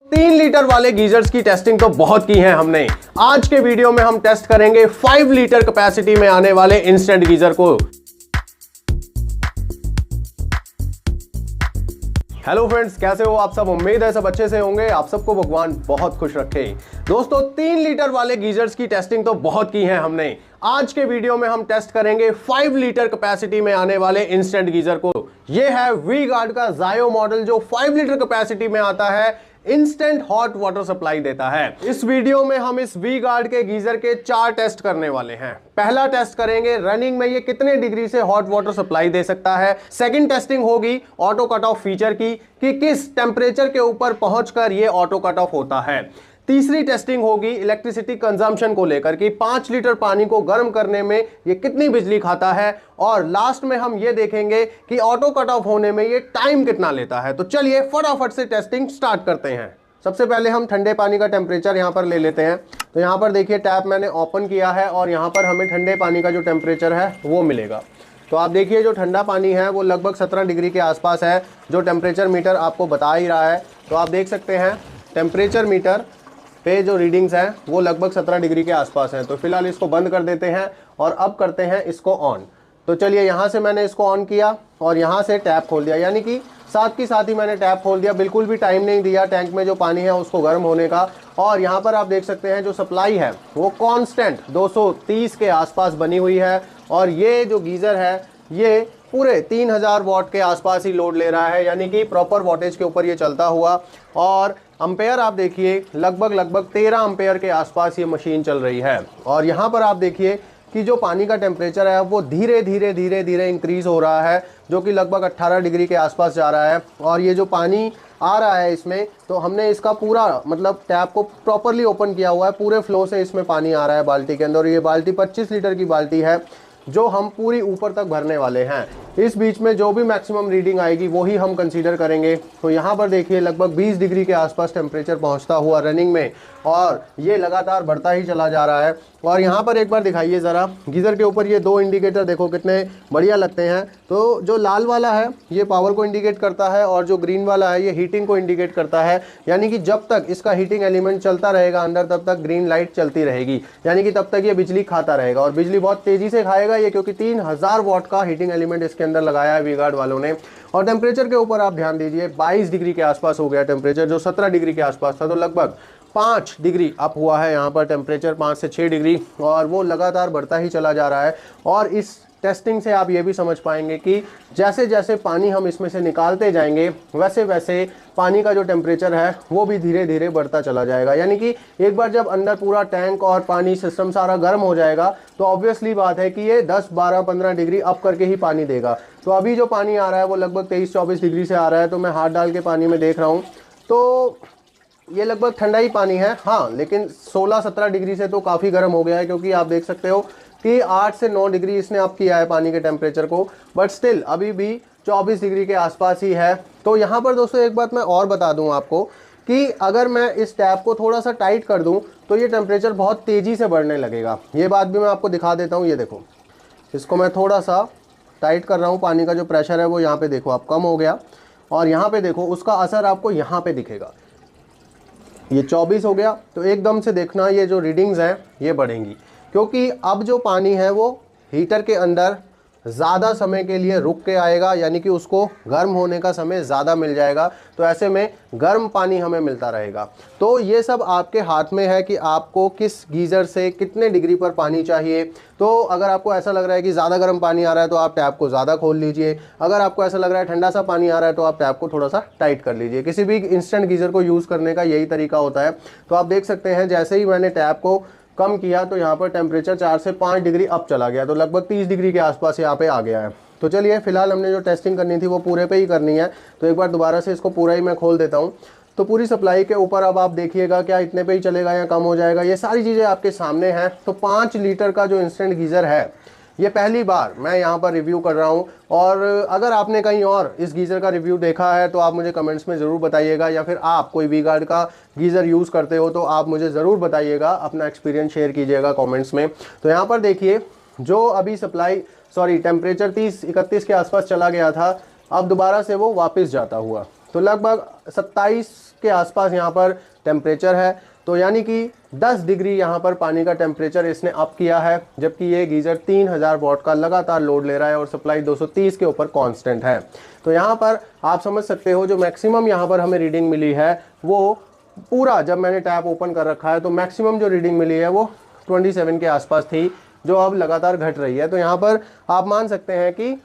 3 litre वाले geysers की testing तो बहुत की है हमने। आज के वीडियो में हम टेस्ट करेंगे 5 लीटर कैपेसिटी में आने वाले इंस्टेंट गीजर को। हेलो फ्रेंड्स, कैसे हो आप सब? उम्मीद है सब अच्छे से होंगे। आप सबको भगवान बहुत खुश रखे। दोस्तों, 3 लीटर वाले गीजर्स की टेस्टिंग तो बहुत की है हमने। आज के वीडियो में हम टेस्ट करेंगे 5 लीटर कैपेसिटी में आने वाले इंस्टेंट गीजर को। यह है वी गार्ड का जायो मॉडल जो 5 लीटर कैपेसिटी में आता है, इंस्टेंट हॉट वाटर सप्लाई देता है। इस वीडियो में हम इस वी गार्ड के गीजर के 4 टेस्ट करने वाले हैं। पहला टेस्ट करेंगे रनिंग में ये कितने डिग्री से हॉट वाटर सप्लाई दे सकता है। सेकंड टेस्टिंग होगी ऑटो कट ऑफ फीचर की कि किस टेम्परेचर के ऊपर पहुंचकर ये ऑटो कट ऑफ होता है। तीसरी टेस्टिंग होगी इलेक्ट्रिसिटी कंजम्पशन को लेकर कि 5 लीटर पानी को गर्म करने में ये कितनी बिजली खाता है। और लास्ट में हम ये देखेंगे कि ऑटो कट ऑफ होने में ये टाइम कितना लेता है। तो चलिए फटाफट से टेस्टिंग स्टार्ट करते हैं। सबसे पहले हम ठंडे पानी का टेम्परेचर यहाँ पर ले लेते हैं। तो यहाँ पर देखिए टैप मैंने ओपन किया है और यहाँ पर हमें ठंडे पानी का जो टेम्परेचर है वो मिलेगा। तो आप देखिए जो ठंडा पानी है वो लगभग 17 डिग्री के आसपास है, जो टेम्परेचर मीटर आपको बता ही रहा है। तो आप देख सकते हैं टेम्परेचर मीटर पे जो रीडिंग्स हैं वो लगभग 17 डिग्री के आसपास हैं। तो फिलहाल इसको बंद कर देते हैं और अब करते हैं इसको ऑन। तो चलिए यहाँ से मैंने इसको ऑन किया और यहाँ से टैप खोल दिया, यानी कि साथ ही मैंने टैप खोल दिया। बिल्कुल भी टाइम नहीं दिया टैंक में जो पानी है उसको गर्म होने का। और यहाँ पर आप देख सकते हैं जो सप्लाई है वो कांस्टेंट 230 के आसपास बनी हुई है। और ये जो गीज़र है ये पूरे 3000 वाट के आसपास ही लोड ले रहा है, यानी कि प्रॉपर वाटेज के ऊपर ये चलता हुआ। और अम्पेयर आप देखिए लगभग 13 अम्पेयर के आसपास ये मशीन चल रही है। और यहाँ पर आप देखिए कि जो पानी का टेम्परेचर है वो धीरे धीरे इंक्रीज़ हो रहा है, जो कि लगभग 18 डिग्री के आसपास जा रहा है। और ये जो पानी आ रहा है इसमें, तो हमने इसका पूरा मतलब टैप को प्रॉपरली ओपन किया हुआ है, पूरे फ्लो से इसमें पानी आ रहा है बाल्टी के अंदर। ये बाल्टी 25 लीटर की बाल्टी है जो हम पूरी ऊपर तक भरने वाले हैं। इस बीच में जो भी मैक्सिमम रीडिंग आएगी वही हम कंसीडर करेंगे। तो यहाँ पर देखिए लगभग 20 डिग्री के आसपास टेम्परेचर पहुँचता हुआ रनिंग में, और ये लगातार बढ़ता ही चला जा रहा है। और यहाँ पर एक बार दिखाइए ज़रा, गीज़र के ऊपर ये 2 इंडिकेटर देखो कितने बढ़िया लगते हैं। तो जो लाल वाला है ये पावर को इंडिकेट करता है और जो ग्रीन वाला है ये हीटिंग को इंडिकेट करता है, यानी कि जब तक इसका हीटिंग एलिमेंट चलता रहेगा अंदर तब तक ग्रीन लाइट चलती रहेगी, यानी कि तब तक ये बिजली खाता रहेगा। और बिजली बहुत तेज़ी से खाएगा ये, क्योंकि 3000 वाट का हीटिंग एलिमेंट इसके अंदर लगाया है वी गार्ड वालों ने। और टेम्परेचर के ऊपर आप ध्यान दीजिए 22 डिग्री के आसपास हो गया टेम्परेचर, जो 17 डिग्री के आसपास था। तो लगभग 5 डिग्री अप हुआ है यहाँ पर टेम्परेचर, 5 से 6 डिग्री, और वो लगातार बढ़ता ही चला जा रहा है। और इस टेस्टिंग से आप ये भी समझ पाएंगे कि जैसे जैसे पानी हम इसमें से निकालते जाएंगे वैसे वैसे पानी का जो टेम्परेचर है वो भी धीरे धीरे बढ़ता चला जाएगा। यानी कि एक बार जब अंदर पूरा टैंक और पानी सिस्टम सारा गर्म हो जाएगा तो ऑब्वियसली बात है कि ये 10, 12, 15 डिग्री अप करके ही पानी देगा। तो अभी जो पानी आ रहा है वो लगभग 23-24 डिग्री से आ रहा है। तो मैं हाथ डाल के पानी में देख रहा हूँ तो ये लगभग ठंडा ही पानी है, हाँ, लेकिन 16-17 डिग्री से तो काफ़ी गर्म हो गया है, क्योंकि आप देख सकते हो कि 8 से 9 डिग्री इसने अप किया है पानी के टेम्परेचर को, बट स्टिल अभी भी 24 डिग्री के आसपास ही है। तो यहाँ पर दोस्तों एक बात मैं और बता दूँ आपको कि अगर मैं इस टैप को थोड़ा सा टाइट कर दूँ तो ये टेम्परेचर बहुत तेज़ी से बढ़ने लगेगा। ये बात भी मैं आपको दिखा देता हूँ। ये देखो, इसको मैं थोड़ा सा टाइट कर रहा हूँ, पानी का जो प्रेशर है वो यहाँ पर देखो आप कम हो गया, और यहाँ पर देखो उसका असर आपको यहाँ पर दिखेगा। ये 24 हो गया, तो एकदम से देखना ये जो रीडिंग्स हैं ये बढ़ेंगी, क्योंकि अब जो पानी है वो हीटर के अंदर ज़्यादा समय के लिए रुक के आएगा, यानी कि उसको गर्म होने का समय ज़्यादा मिल जाएगा। तो ऐसे में गर्म पानी हमें मिलता रहेगा। तो ये सब आपके हाथ में है कि आपको किस गीज़र से कितने डिग्री पर पानी चाहिए। तो अगर आपको ऐसा लग रहा है कि ज़्यादा गर्म पानी आ रहा है तो आप टैप को ज़्यादा खोल लीजिए। अगर आपको ऐसा लग रहा है ठंडा सा पानी आ रहा है तो आप टैप को थोड़ा सा टाइट कर लीजिए। किसी भी इंस्टेंट गीज़र को यूज़ करने का यही तरीका होता है। तो आप देख सकते हैं जैसे ही मैंने टैप को कम किया तो यहाँ पर टेम्परेचर 4 से 5 डिग्री अप चला गया, तो लगभग 30 डिग्री के आसपास यहाँ पे आ गया है। तो चलिए फिलहाल हमने जो टेस्टिंग करनी थी वो पूरे पे ही करनी है। तो एक बार दोबारा से इसको पूरा ही मैं खोल देता हूँ। तो पूरी सप्लाई के ऊपर अब आप देखिएगा क्या इतने पे ही चलेगा या कम हो जाएगा, ये सारी चीज़ें आपके सामने हैं। तो 5 लीटर का जो इंस्टेंट गीज़र है ये पहली बार मैं यहाँ पर रिव्यू कर रहा हूँ। और अगर आपने कहीं और इस गीज़र का रिव्यू देखा है तो आप मुझे कमेंट्स में ज़रूर बताइएगा, या फिर आप कोई वी गार्ड का गीज़र यूज़ करते हो तो आप मुझे ज़रूर बताइएगा, अपना एक्सपीरियंस शेयर कीजिएगा कमेंट्स में। तो यहाँ पर देखिए जो अभी टेम्परेचर 30-31 के आसपास चला गया था, अब दोबारा से वो वापस जाता हुआ, तो लगभग 27 के आसपास यहाँ पर टेम्परेचर है। तो यानी कि 10 डिग्री यहाँ पर पानी का टेम्परेचर इसने अप किया है, जबकि ये गीज़र 3000 वॉट का लगातार लोड ले रहा है और सप्लाई 230 के ऊपर कांस्टेंट है। तो यहाँ पर आप समझ सकते हो जो मैक्सिमम यहाँ पर हमें रीडिंग मिली है वो पूरा, जब मैंने टैप ओपन कर रखा है तो मैक्सिमम जो रीडिंग मिली है वो 27 के आसपास थी, जो अब लगातार घट रही है। तो यहाँ पर आप मान सकते हैं कि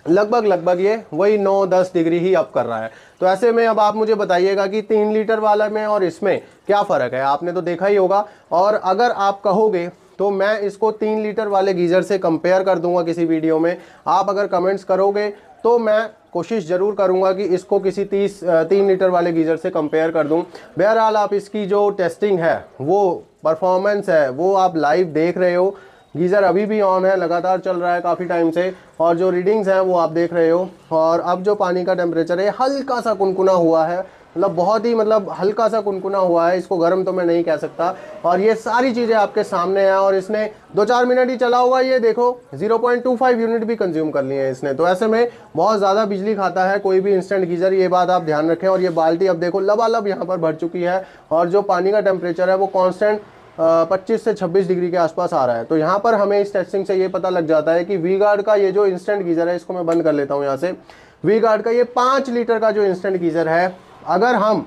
लगभग ये वही 9-10 डिग्री ही अप कर रहा है। तो ऐसे में अब आप मुझे बताइएगा कि 3 लीटर वाला में और इसमें क्या फ़र्क है, आपने तो देखा ही होगा। और अगर आप कहोगे तो मैं इसको 3 लीटर वाले गीज़र से कंपेयर कर दूंगा किसी वीडियो में। आप अगर कमेंट्स करोगे तो मैं कोशिश ज़रूर करूंगा कि इसको किसी 3 लीटर वाले गीज़र से कंपेयर कर दूं। बहरहाल आप इसकी जो टेस्टिंग है, वो परफॉर्मेंस है, वो आप लाइव देख रहे हो। गीज़र अभी भी ऑन है, लगातार चल रहा है काफ़ी टाइम से, और जो रीडिंग्स हैं वो आप देख रहे हो। और अब जो पानी का टेम्परेचर है हल्का सा कुनकुना हुआ है, मतलब बहुत ही हल्का सा कुनकुना हुआ है, इसको गर्म तो मैं नहीं कह सकता। और ये सारी चीज़ें आपके सामने हैं, और इसने 2-4 मिनट ही चला होगा, ये देखो 0.25 यूनिट भी कंज्यूम कर लिए हैं इसने। तो ऐसे में बहुत ज़्यादा बिजली खाता है कोई भी इंस्टेंट गीज़र, ये बात आप ध्यान रखें। और ये बाल्टी अब देखो लबालब यहाँ पर भर चुकी है, और जो पानी का टेम्परेचर है वो कॉन्स्टेंट 25 से 26 डिग्री के आसपास आ रहा है। तो यहाँ पर हमें इस टेस्टिंग से ये पता लग जाता है कि वी गार्ड का ये जो इंस्टेंट गीज़र है, इसको मैं बंद कर लेता हूँ यहाँ से। वी गार्ड का ये 5 लीटर का जो इंस्टेंट गीज़र है, अगर हम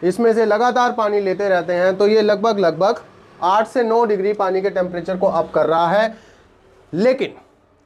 इसमें से लगातार पानी लेते रहते हैं तो ये लगभग 8 से 9 डिग्री पानी के टेम्परेचर को अप कर रहा है। लेकिन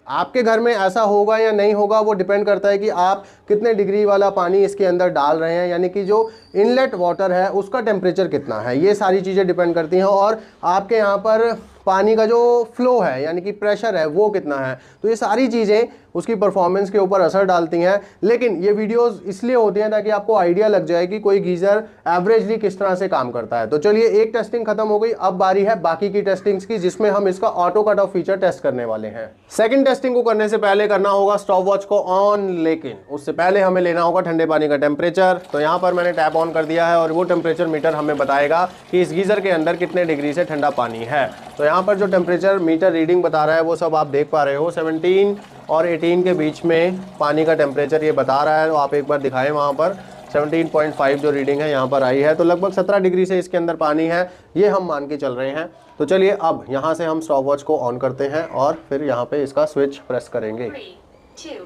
आपके घर में ऐसा होगा या नहीं होगा वो डिपेंड करता है कि आप कितने डिग्री वाला पानी इसके अंदर डाल रहे हैं, यानी कि जो इनलेट वाटर है उसका टेम्परेचर कितना है, ये सारी चीज़ें डिपेंड करती हैं। और आपके यहाँ पर पानी का जो फ्लो है यानी कि प्रेशर है वो कितना है, तो ये सारी चीज़ें उसकी परफॉर्मेंस के ऊपर असर डालती हैं। लेकिन ये वीडियोस इसलिए होती हैं ताकि आपको आइडिया लग जाए कि कोई गीज़र एवरेजली किस तरह से काम करता है। तो चलिए, एक टेस्टिंग खत्म हो गई, अब बारी है बाकी की टेस्टिंग्स की, जिसमें हम इसका auto cut off feature test करने वाले हैं। सेकंड टेस्टिंग को करने से पहले करना होगा स्टॉप वॉच को ऑन, लेकिन उससे पहले हमें लेना होगा ठंडे पानी का टेम्परेचर। तो यहाँ पर मैंने टैप ऑन कर दिया है और वो टेम्परेचर मीटर हमें बताएगा कि इस गीज़र के अंदर कितने डिग्री से ठंडा पानी है। तो यहाँ पर जो टेम्परेचर मीटर रीडिंग बता रहा है वो सब आप देख पा रहे हो, 17 और 18 के बीच में पानी का टेम्परेचर ये बता रहा है। तो आप एक बार दिखाएं, वहाँ पर 17.5 जो रीडिंग है यहाँ पर आई है, तो लगभग 17 डिग्री से इसके अंदर पानी है, ये हम मान के चल रहे हैं। तो चलिए, अब यहाँ से हम स्टॉप वॉच को ऑन करते हैं और फिर यहाँ पे इसका स्विच प्रेस करेंगे। 3, 2,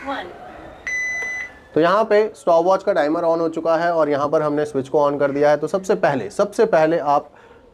1। तो यहाँ पे स्टॉप वॉच का टाइमर ऑन हो चुका है और यहाँ पर हमने स्विच को ऑन कर दिया है। तो सबसे पहले आप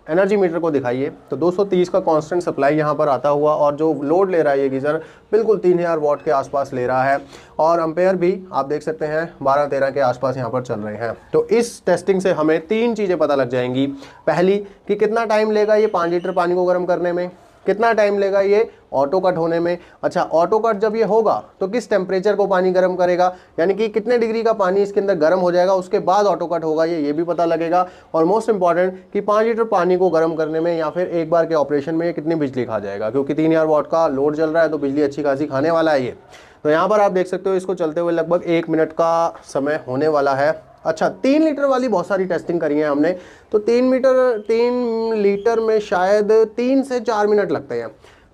एनर्जी मीटर को दिखाइए। तो 230 का कांस्टेंट सप्लाई यहाँ पर आता हुआ, और जो लोड ले रहा है ये गीज़र बिल्कुल 3000 वॉट के आसपास ले रहा है, और एम्पेयर भी आप देख सकते हैं 12-13 के आसपास यहाँ पर चल रहे हैं। तो इस टेस्टिंग से हमें 3 चीज़ें पता लग जाएंगी। पहली कि कितना टाइम लेगा ये 5 लीटर पानी को गर्म करने में, कितना टाइम लेगा ये ऑटो कट होने में। अच्छा, ऑटो कट जब ये होगा तो किस टेम्परेचर को पानी गर्म करेगा, यानी कि कितने डिग्री का पानी इसके अंदर गर्म हो जाएगा उसके बाद ऑटो कट होगा, ये भी पता लगेगा। और मोस्ट इंपॉर्टेंट कि 5 लीटर पानी को गर्म करने में या फिर एक बार के ऑपरेशन में ये कितनी बिजली खा जाएगा, क्योंकि 3000 वॉट का लोड चल रहा है तो बिजली अच्छी खासी खाने वाला है ये। तो यहाँ पर आप देख सकते हो इसको चलते हुए लगभग 1 मिनट का समय होने वाला है। अच्छा, 3 लीटर वाली बहुत सारी टेस्टिंग करी है हमने, तो 3 लीटर में शायद 3 से 4 मिनट लगते हैं।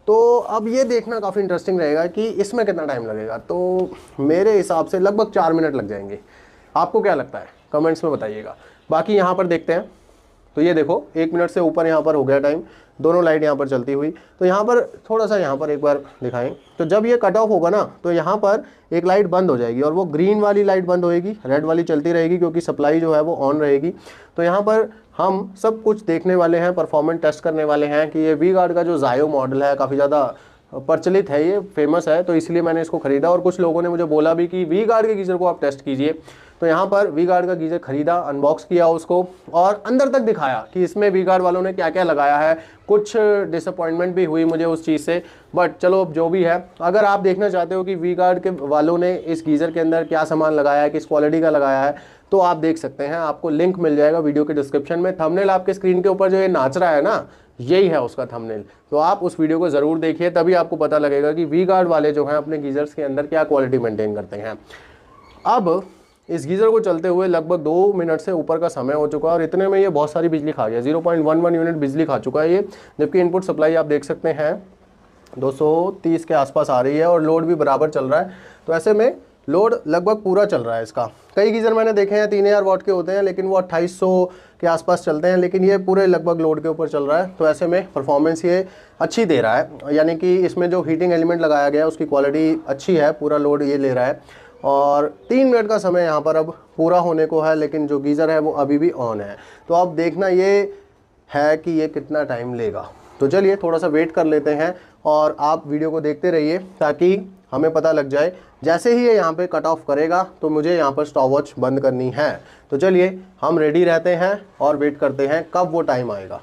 तो अब ये देखना काफ़ी इंटरेस्टिंग रहेगा कि इसमें कितना टाइम लगेगा। तो मेरे हिसाब से लगभग 4 मिनट लग जाएंगे। आपको क्या लगता है, कमेंट्स में बताइएगा। बाकी यहाँ पर देखते हैं। तो ये देखो 1 मिनट से ऊपर यहाँ पर हो गया टाइम, दोनों लाइट यहाँ पर चलती हुई। तो यहाँ पर थोड़ा सा यहाँ पर एक बार दिखाएं, तो जब ये कट ऑफ होगा ना तो यहाँ पर एक लाइट बंद हो जाएगी और वो ग्रीन वाली लाइट बंद होएगी, रेड वाली चलती रहेगी क्योंकि सप्लाई जो है वो ऑन रहेगी। तो यहाँ पर हम सब कुछ देखने वाले हैं, परफॉर्मेंस टेस्ट करने वाले हैं कि ये वी गार्ड का जो जायो मॉडल है काफ़ी ज़्यादा प्रचलित है, ये फेमस है, तो इसलिए मैंने इसको ख़रीदा। और कुछ लोगों ने मुझे बोला भी कि वी गार्ड के गीज़र को आप टेस्ट कीजिए। तो यहाँ पर वी गार्ड का गीज़र ख़रीदा, अनबॉक्स किया उसको और अंदर तक दिखाया कि इसमें वी गार्ड वालों ने क्या क्या लगाया है। कुछ डिसअपॉइंटमेंट भी हुई मुझे उस चीज़ से, बट चलो जो भी है। अगर आप देखना चाहते हो कि वी गार्ड के वालों ने इस गीज़र के अंदर क्या सामान लगाया है, किस क्वालिटी का लगाया है, तो आप देख सकते हैं, आपको लिंक मिल जाएगा वीडियो के डिस्क्रिप्शन में। थंबनेल आपके स्क्रीन के ऊपर जो ये नाच रहा है ना, यही है उसका थंबनेल। तो आप उस वीडियो को ज़रूर देखिए, तभी आपको पता लगेगा कि वी गार्ड वाले जो हैं अपने गीज़र्स के अंदर क्या क्वालिटी मेंटेन करते हैं। अब इस गीज़र को चलते हुए लगभग 2 मिनट से ऊपर का समय हो चुका है और इतने में ये बहुत सारी बिजली खा गया, 0.11 यूनिट बिजली खा चुका है ये। जबकि इनपुट सप्लाई आप देख सकते हैं 230 के आसपास आ रही है और लोड भी बराबर चल रहा है। तो ऐसे में लोड लगभग पूरा चल रहा है इसका। कई गीज़र मैंने देखे हैं 3000 वाट के होते हैं लेकिन वो 2800 के आसपास चलते हैं, लेकिन ये पूरे लगभग लोड के ऊपर चल रहा है। तो ऐसे में परफॉर्मेंस ये अच्छी दे रहा है, यानी कि इसमें जो हीटिंग एलिमेंट लगाया गया है उसकी क्वालिटी अच्छी है, पूरा लोड ये ले रहा है। और 3 मिनट का समय यहाँ पर अब पूरा होने को है, लेकिन जो गीज़र है वो अभी भी ऑन है। तो अब देखना ये है कि ये कितना टाइम लेगा। तो चलिए थोड़ा सा वेट कर लेते हैं और आप वीडियो को देखते रहिए ताकि हमें पता लग जाए। जैसे ही ये यहाँ पे कट ऑफ करेगा तो मुझे यहाँ पर स्टॉपवॉच बंद करनी है। तो चलिए हम रेडी रहते हैं और वेट करते हैं कब वो टाइम आएगा।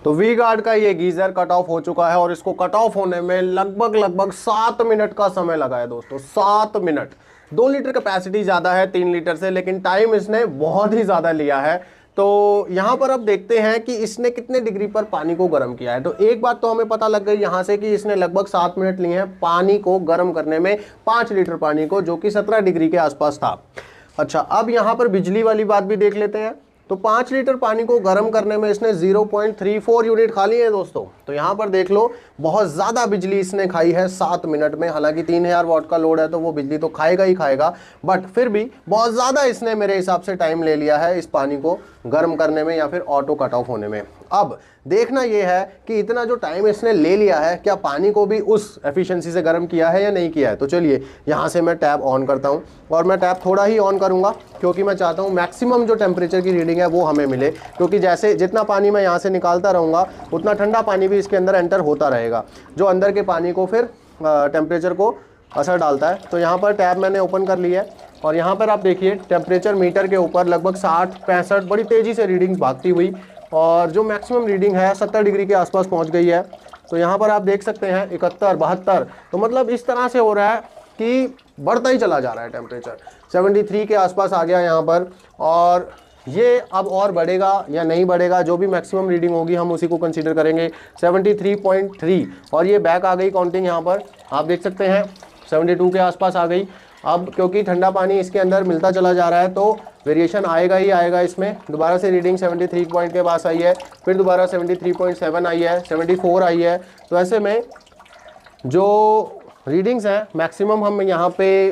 तो वी गार्ड का ये गीज़र कट ऑफ हो चुका है और इसको कट ऑफ होने में लगभग 7 मिनट का समय लगा है दोस्तों, 7 मिनट। 2 लीटर कैपेसिटी ज़्यादा है 3 लीटर से, लेकिन टाइम इसने बहुत ही ज़्यादा लिया है। तो यहाँ पर अब देखते हैं कि इसने कितने डिग्री पर पानी को गर्म किया है। तो एक बात तो हमें पता लग गई यहाँ से कि इसने लगभग 7 मिनट लिए हैं पानी को गर्म करने में, 5 लीटर पानी को, जो कि 17 डिग्री के आसपास था। अच्छा, अब यहाँ पर बिजली वाली बात भी देख लेते हैं। तो 5 लीटर पानी को गर्म करने में इसने 0.34 यूनिट खा लिए हैं दोस्तों। तो यहाँ पर देख लो, बहुत ज़्यादा बिजली इसने खाई है 7 मिनट में। हालांकि 3000 वाट का लोड है तो वो बिजली तो खाएगा ही खाएगा, बट फिर भी बहुत ज़्यादा इसने मेरे हिसाब से टाइम ले लिया है इस पानी को गर्म करने में या फिर ऑटो कट ऑफ होने में। अब देखना यह है कि इतना जो टाइम इसने ले लिया है, क्या पानी को भी उस एफिशिएंसी से गर्म किया है या नहीं किया है। तो चलिए यहाँ से मैं टैप ऑन करता हूँ और मैं टैप थोड़ा ही ऑन करूँगा क्योंकि मैं चाहता हूँ मैक्सिमम जो टेम्परेचर की रीडिंग है वो हमें मिले, क्योंकि जैसे जितना पानी मैं यहाँ से निकालता रहूँगा उतना ठंडा पानी भी इसके अंदर एंटर होता रहेगा, जो अंदर के पानी को फिर टेम्परेचर को असर डालता है। तो यहाँ पर टैप मैंने ओपन कर लिया है और यहाँ पर आप देखिए टेम्परेचर मीटर के ऊपर लगभग 60-65 बड़ी तेज़ी से रीडिंग्स भागती हुई, और जो मैक्सिमम रीडिंग है 70 डिग्री के आसपास पहुँच गई है। तो यहाँ पर आप देख सकते हैं 71, 72। तो मतलब इस तरह से हो रहा है कि बढ़ता ही चला जा रहा है टेम्परेचर। 73 के आसपास आ गया यहाँ पर, और ये अब और बढ़ेगा या नहीं बढ़ेगा, जो भी मैक्सिमम रीडिंग होगी हम उसी को कंसीडर करेंगे। 73.3 और ये बैक आ गई काउंटिंग, यहाँ पर आप देख सकते हैं 72 के आसपास आ गई। अब क्योंकि ठंडा पानी इसके अंदर मिलता चला जा रहा है तो वेरिएशन आएगा ही आएगा इसमें। दोबारा से रीडिंग 73 पॉइंट के पास आई है, फिर दोबारा 73.7 आई है, 74 आई है। तो ऐसे में जो रीडिंग्स हैं मैक्सिमम हम यहाँ पे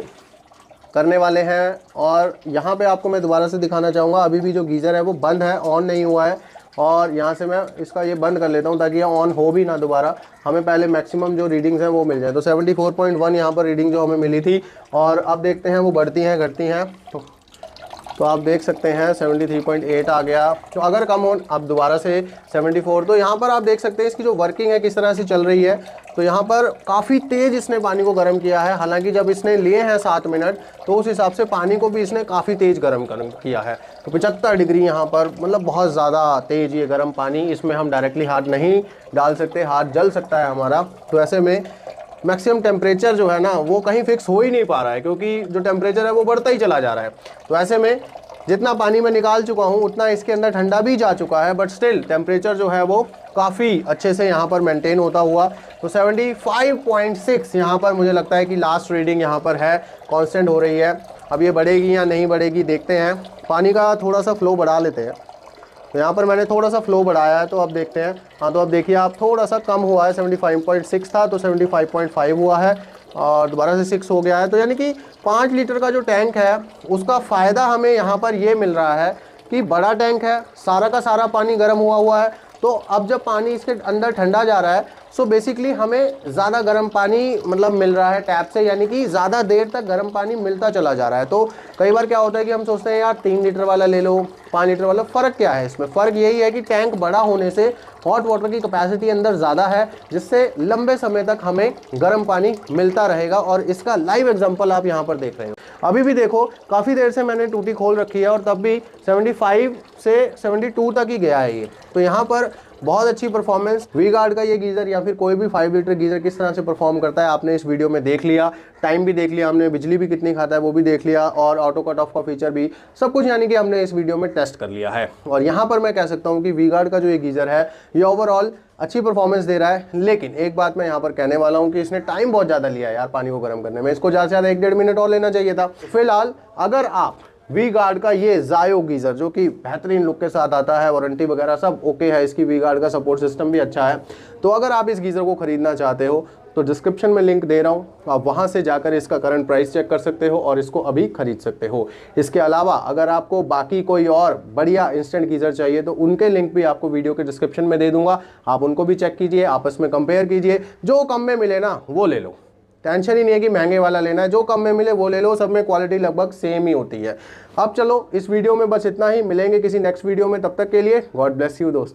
करने वाले हैं। और यहाँ पे आपको मैं दोबारा से दिखाना चाहूँगा, अभी भी जो गीज़र है वो बंद है, ऑन नहीं हुआ है। और यहाँ से मैं इसका ये बंद कर लेता हूँ ताकि ये ऑन हो भी ना दोबारा, हमें पहले मैक्सिमम जो रीडिंग्स हैं वो मिल जाए। तो 74.1 यहाँ पर रीडिंग जो हमें मिली थी, और अब देखते हैं वो बढ़ती हैं घटती हैं। तो आप देख सकते हैं 73.8 आ गया। तो अगर कम हो अब दोबारा से 74। तो यहाँ पर आप देख सकते हैं इसकी जो वर्किंग है किस तरह से चल रही है। तो यहाँ पर काफ़ी तेज़ इसने पानी को गर्म किया है। हालांकि जब इसने लिए हैं 7 मिनट तो उस हिसाब से पानी को भी इसने काफ़ी तेज़ गर्म किया है। तो 75 डिग्री यहाँ पर, मतलब बहुत ज़्यादा तेज़ ये गर्म पानी। इसमें हम डायरेक्टली हाथ नहीं डाल सकते, हाथ जल सकता है हमारा। तो ऐसे में मैक्सिमम टेम्परेचर जो है ना वो कहीं फिक्स हो ही नहीं पा रहा है, क्योंकि जो टेम्परेचर है वो बढ़ता ही चला जा रहा है। तो ऐसे में जितना पानी मैं निकाल चुका हूँ उतना इसके अंदर ठंडा भी जा चुका है, बट स्टिल टेम्परेचर जो है वो काफ़ी अच्छे से यहाँ पर मेंटेन होता हुआ। तो 75.6 यहाँ पर मुझे लगता है कि लास्ट रीडिंग यहाँ पर है, कांस्टेंट हो रही है। अब ये बढ़ेगी या नहीं बढ़ेगी देखते हैं। पानी का थोड़ा सा फ्लो बढ़ा लेते हैं। तो यहाँ पर मैंने थोड़ा सा फ्लो बढ़ाया है, तो अब देखते हैं। हाँ, तो अब देखिए आप थोड़ा सा कम हुआ है, 75.6 था तो 75.5 हुआ है और दोबारा से 6 हो गया है। तो यानी कि 5 लीटर का जो टैंक है उसका फ़ायदा हमें यहाँ पर ये मिल रहा है कि बड़ा टैंक है, सारा का सारा पानी गर्म हुआ है। तो अब जब पानी इसके अंदर ठंडा जा रहा है सो बेसिकली हमें ज़्यादा गर्म पानी मतलब मिल रहा है टैप से, यानी कि ज़्यादा देर तक गर्म पानी मिलता चला जा रहा है। तो कई बार क्या होता है कि हम सोचते हैं यार 3 लीटर वाला ले लो, 5 लीटर वाला। फ़र्क क्या है इसमें? फ़र्क यही है कि टैंक बड़ा होने से हॉट वाटर की कैपेसिटी अंदर ज़्यादा है, जिससे लंबे समय तक हमें गर्म पानी मिलता रहेगा। और इसका लाइव एग्जाम्पल आप यहाँ पर देख रहे हो। अभी भी देखो काफ़ी देर से मैंने टूटी खोल रखी है और तब भी 75 से 72 तक ही गया है ये। तो यहाँ पर बहुत अच्छी परफॉर्मेंस। वी गार्ड का ये गीजर या फिर कोई भी 5 लीटर गीजर किस तरह से परफॉर्म करता है आपने इस वीडियो में देख लिया। टाइम भी देख लिया हमने, बिजली भी कितनी खाता है वो भी देख लिया, और ऑटो कट ऑफ का फीचर भी, सब कुछ यानी कि हमने इस वीडियो में टेस्ट कर लिया है। और यहाँ पर मैं कह सकता हूँ कि वी गार्ड का जो ये गीजर है ये ओवरऑल अच्छी परफॉर्मेंस दे रहा है। लेकिन एक बात मैं यहाँ पर कहने वाला हूँ कि इसने टाइम बहुत ज़्यादा लिया है यार पानी को गर्म करने में। इसको ज़्यादा से ज़्यादा 1-1.5 मिनट और लेना चाहिए था। फिलहाल अगर आप वी गार्ड का ये जायो गीजर जो कि बेहतरीन लुक के साथ आता है, वारंटी वगैरह सब ओके है, इसकी वी गार्ड का सपोर्ट सिस्टम भी अच्छा है, तो अगर आप इस गीजर को खरीदना चाहते हो तो डिस्क्रिप्शन में लिंक दे रहा हूँ, आप वहाँ से जाकर इसका करंट प्राइस चेक कर सकते हो और इसको अभी खरीद सकते हो। इसके अलावा अगर आपको बाकी कोई और बढ़िया इंस्टेंट गीजर चाहिए तो उनके लिंक भी आपको वीडियो के डिस्क्रिप्शन में दे दूंगा, आप उनको भी चेक कीजिए, आपस में कंपेयर कीजिए, जो कम में मिले ना वो ले लो। टेंशन ही नहीं है कि महंगे वाला लेना है, जो कम में मिले वो ले लो, सब में क्वालिटी लगभग सेम ही होती है। अब चलो इस वीडियो में बस इतना ही, मिलेंगे किसी नेक्स्ट वीडियो में, तब तक के लिए गॉड ब्लेस यू दोस्तों।